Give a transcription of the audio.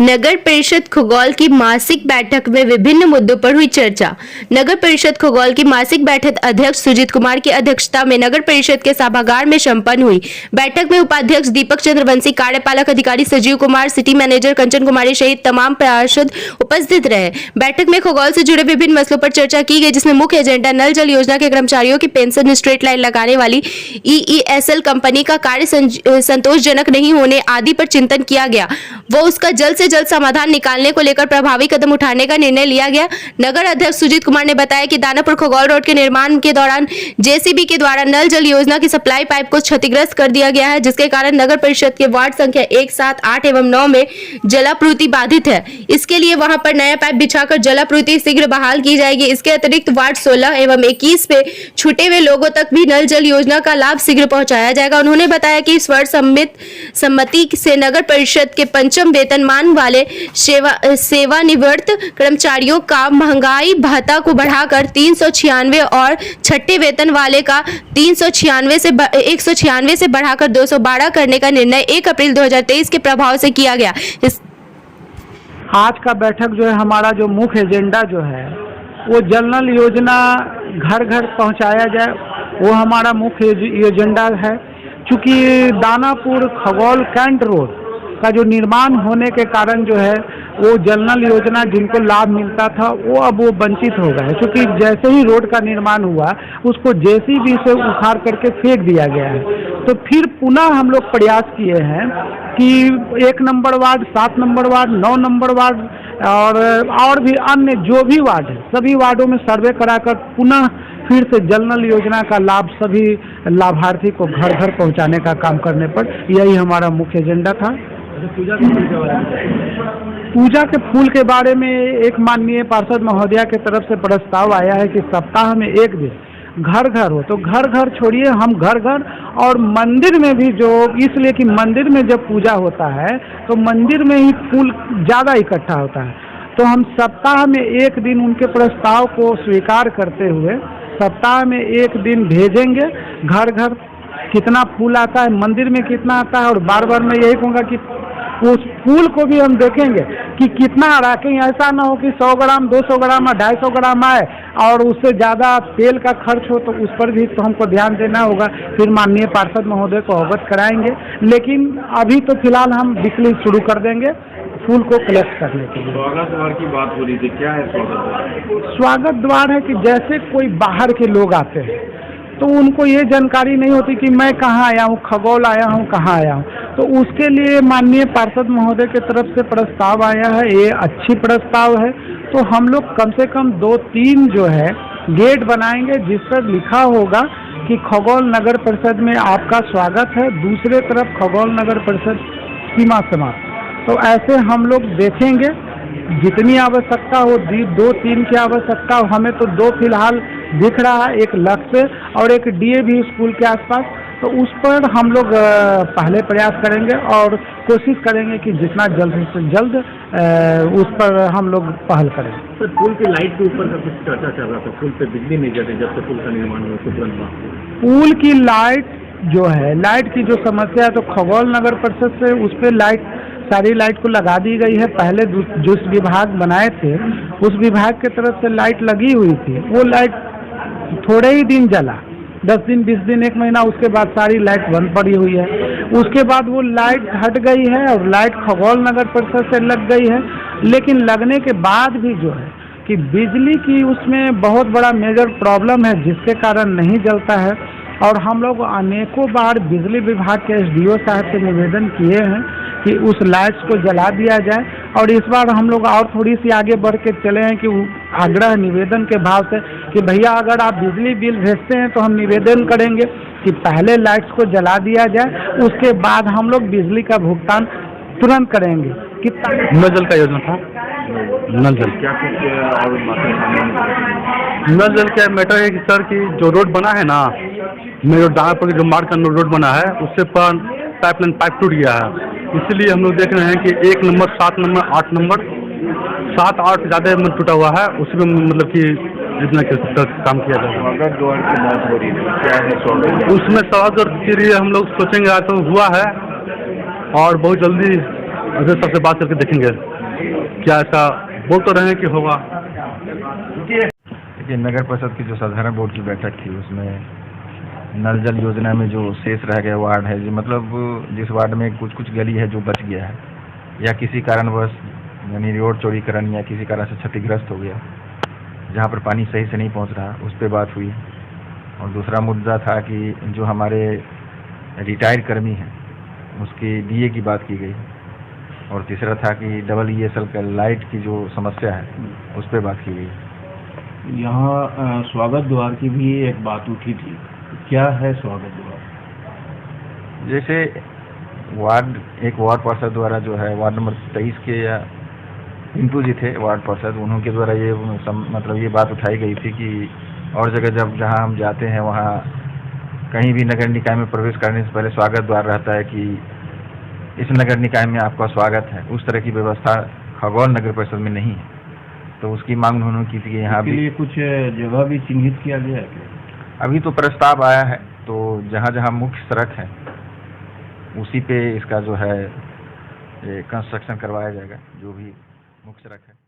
नगर परिषद खगौल की मासिक बैठक में विभिन्न मुद्दों पर हुई चर्चा। नगर परिषद खगौल की मासिक बैठक अध्यक्ष सुजीत कुमार की अध्यक्षता में नगर परिषद के सभागार में संपन्न हुई। बैठक में उपाध्यक्ष दीपक चंद्रवंशी, कार्यपालक अधिकारी संजीव कुमार, सिटी मैनेजर कंचन कुमारी सहित तमाम पार्षद उपस्थित रहे। बैठक में खगौल से जुड़े विभिन्न मसलों पर चर्चा की गई, जिसमें मुख्य एजेंडा नल जल योजना के कर्मचारियों की पेंशन, स्ट्रीट लाइट लगाने वाली EESL कंपनी का कार्य संतोषजनक नहीं होने आदि पर चिंतन किया गया। वो उसका जल्द से जल्द समाधान निकालने को लेकर प्रभावी कदम उठाने का निर्णय लिया गया। नगर अध्यक्ष सुजीत कुमार ने बताया कि दानापुर खगौल रोड के निर्माण के दौरान JCB के द्वारा नल जल योजना की सप्लाई पाइप को क्षतिग्रस्त कर दिया गया है, जिसके कारण नगर परिषद के वार्ड संख्या 1, 7, 8 एवं 9 में जलापूर्ति बाधित है। इसके लिए वहां पर नया पाइप बिछाकर जलापूर्ति शीघ्र बहाल की जाएगी। इसके अतिरिक्त वार्ड 16 एवं 21 पे छूटे हुए लोगों तक भी नल जल योजना का लाभ शीघ्र पहुंचाया जाएगा। उन्होंने बताया कि इस वर्ष सम्मति से नगर परिषद के पंचम वेतनमान वाले सेवानिवृत्त कर्मचारियों का महंगाई भत्ता को बढ़ाकर 396 और छठे वेतन वाले का 196 से बढ़ाकर 212 करने का निर्णय 1 अप्रैल 2023 के प्रभाव से किया गया। आज का बैठक जो है, हमारा जो मुख्य एजेंडा जो है वो जल नल योजना घर घर पहुंचाया जाए, वो हमारा मुख्य एजेंडा है। चूँकि दानापुर खगौल कैंट रोड का जो निर्माण होने के कारण जो है वो जल नल योजना जिनको लाभ मिलता था अब वो वंचित हो गए, क्योंकि जैसे ही रोड का निर्माण हुआ उसको JCB से उखाड़ करके फेंक दिया गया है। तो फिर पुनः हम लोग प्रयास किए हैं कि 1 number ward, 7 number ward, 9 number ward और भी अन्य जो भी वार्ड है, सभी वार्डों में सर्वे कराकर पुनः फिर से जल नल योजना का लाभ सभी लाभार्थी को घर घर पहुंचाने का काम करने पर यही हमारा मुख्य एजेंडा था। पूजा के फूल के बारे में एक माननीय पार्षद महोदया के तरफ से प्रस्ताव आया है कि सप्ताह में 1 दिन घर घर हो, तो घर घर छोड़िए, हम घर घर और मंदिर में भी, जो इसलिए कि मंदिर में जब पूजा होता है तो मंदिर में ही फूल ज़्यादा इकट्ठा होता है, तो हम सप्ताह में 1 दिन उनके प्रस्ताव को स्वीकार करते हुए सप्ताह में 1 दिन भेजेंगे। घर घर कितना फूल आता है, मंदिर में कितना आता है, और बार बार मैं यही कहूँगा कि उस फूल को भी हम देखेंगे कि कितना आ रहा है। कहीं ऐसा ना हो कि 100 ग्राम, 200 ग्राम या 250 ग्राम आए और उससे ज़्यादा तेल का खर्च हो, तो उस पर भी तो हमको ध्यान देना होगा। फिर माननीय पार्षद महोदय को अवगत कराएंगे, लेकिन अभी तो फिलहाल हम बिक्री शुरू कर देंगे फूल को कलेक्ट करने के लिए। स्वागत द्वार की बात हो रही थी, क्या है स्वागत द्वार? स्वागत द्वार है कि जैसे कोई बाहर के लोग आते हैं तो उनको ये जानकारी नहीं होती कि मैं कहाँ आया हूँ, खगौल आया हूँ, कहाँ आया हूँ, तो उसके लिए माननीय पार्षद महोदय की तरफ से प्रस्ताव आया है। ये अच्छी प्रस्ताव है, तो हम लोग कम से कम 2-3 जो है गेट बनाएंगे जिस पर लिखा होगा कि खगौल नगर परिषद में आपका स्वागत है, दूसरे तरफ खगौल नगर परिषद सीमा समाप्त। तो ऐसे हम लोग देखेंगे, जितनी आवश्यकता हो, 2-3 की आवश्यकता हो, हमें तो 2 फिलहाल दिख रहा है, एक लक्ष्य और एक DAV स्कूल के आसपास, तो उस पर हम लोग पहले प्रयास करेंगे और कोशिश करेंगे कि जितना जल्द से जल्द उस पर हम लोग पहल करें। सर, पुल की लाइट के ऊपर का कुछ चर्चा चल रहा था, पुल पे बिजली नहीं जाती जब से पुल का निर्माण हुआ तुरंत। पुल की लाइट जो है, लाइट की जो समस्या है, तो खगौल नगर परिषद से उस पर सारी लाइट को लगा दी गई है। पहले जिस विभाग बनाए थे उस विभाग के तरफ से लाइट लगी हुई थी, वो लाइट थोड़े ही दिन जला, 10 दिन, 20 दिन, 1 महीना, उसके बाद सारी लाइट बंद पड़ी हुई है। उसके बाद वो लाइट हट गई है और लाइट खगौल नगर परिषद से लग गई है। लेकिन लगने के बाद भी जो है कि बिजली की उसमें बहुत बड़ा मेजर प्रॉब्लम है, जिसके कारण नहीं जलता है। और हम लोग अनेकों बार बिजली विभाग के SDO साहब से निवेदन किए हैं कि उस लाइट्स को जला दिया जाए, और इस बार हम लोग और थोड़ी सी आगे बढ़ के चले हैं कि आग्रह निवेदन के भाव से कि भैया अगर आप बिजली बिल भेजते हैं तो हम निवेदन करेंगे कि पहले लाइट्स को जला दिया जाए, उसके बाद हम लोग बिजली का भुगतान तुरंत करेंगे। कितना नल जल का योजना था, नल जल क्या कुछ और नल जल क्या मैटर है कि सर की जो रोड बना है ना, मेरे दानापुर के जो मार्ग का रोड बना है उससे पर पाइप टूट गया है। इसलिए हम लोग देख रहे हैं कि 1 नंबर, 7 नंबर, 8 नंबर, 7-8 ज़्यादा टूटा हुआ है, उसमें मतलब कि जितना काम किया जाए। स्वागत द्वार की बात हो रही है, क्या है स्वागत? उसमें स्वागत के लिए हम लोग सोचेंगे, आज तो हुआ है और बहुत जल्दी सबसे बात करके देखेंगे। क्या ऐसा बोल तो रहे हैं कि होगा। देखिए, नगर परिषद की जो साधारण बोर्ड की बैठक थी उसमें नल जल योजना में जो शेष रह गया वार्ड है, जो मतलब जिस वार्ड में कुछ कुछ गली है जो बच गया है या किसी कारणवश यानी रोड चौड़ीकरण या किसी कारण से क्षतिग्रस्त हो गया, जहाँ पर पानी सही से नहीं पहुँच रहा, उस पर बात हुई। और दूसरा मुद्दा था कि जो हमारे रिटायर्ड कर्मी हैं उसकी डीए की बात की गई। और तीसरा था कि डबल ESL का लाइट की जो समस्या है उस पर बात की गई। यहाँ स्वागत द्वार की भी एक बात उठी थी, क्या है स्वागत द्वार? जैसे एक वार्ड पार्षद द्वारा जो है वार्ड नंबर 23 के या पिंटू जी थे वार्ड पार्षद, उन्होंने द्वारा ये मतलब ये बात उठाई गई थी कि और जगह जहाँ हम जाते हैं वहाँ कहीं भी नगर निकाय में प्रवेश करने से पहले स्वागत द्वार रहता है कि इस नगर निकाय में आपका स्वागत है। उस तरह की व्यवस्था खगौल नगर परिषद में नहीं है, तो उसकी मांग उन्होंने की थी कि यहाँ भी कुछ जगह भी चिन्हित किया गया है। अभी तो प्रस्ताव आया है, तो जहाँ जहाँ मुख्य सड़क है उसी पे इसका जो है कंस्ट्रक्शन करवाया जाएगा, जो भी मुख्य सड़क है।